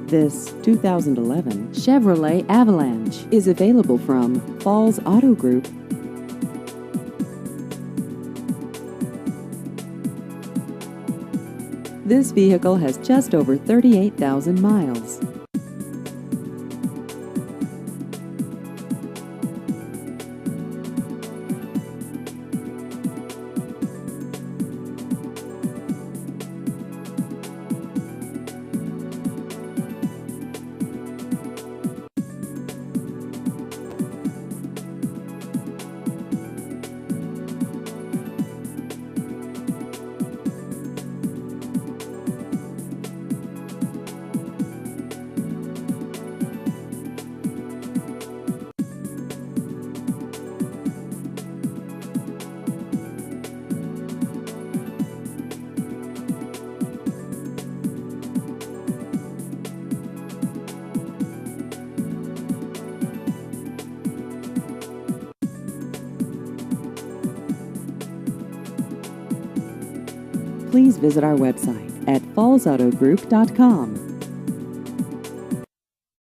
This 2011 Chevrolet Avalanche is available from Falls Auto Group. This vehicle has just over 38,000 miles. Please visit our website at fallsautogroup.com.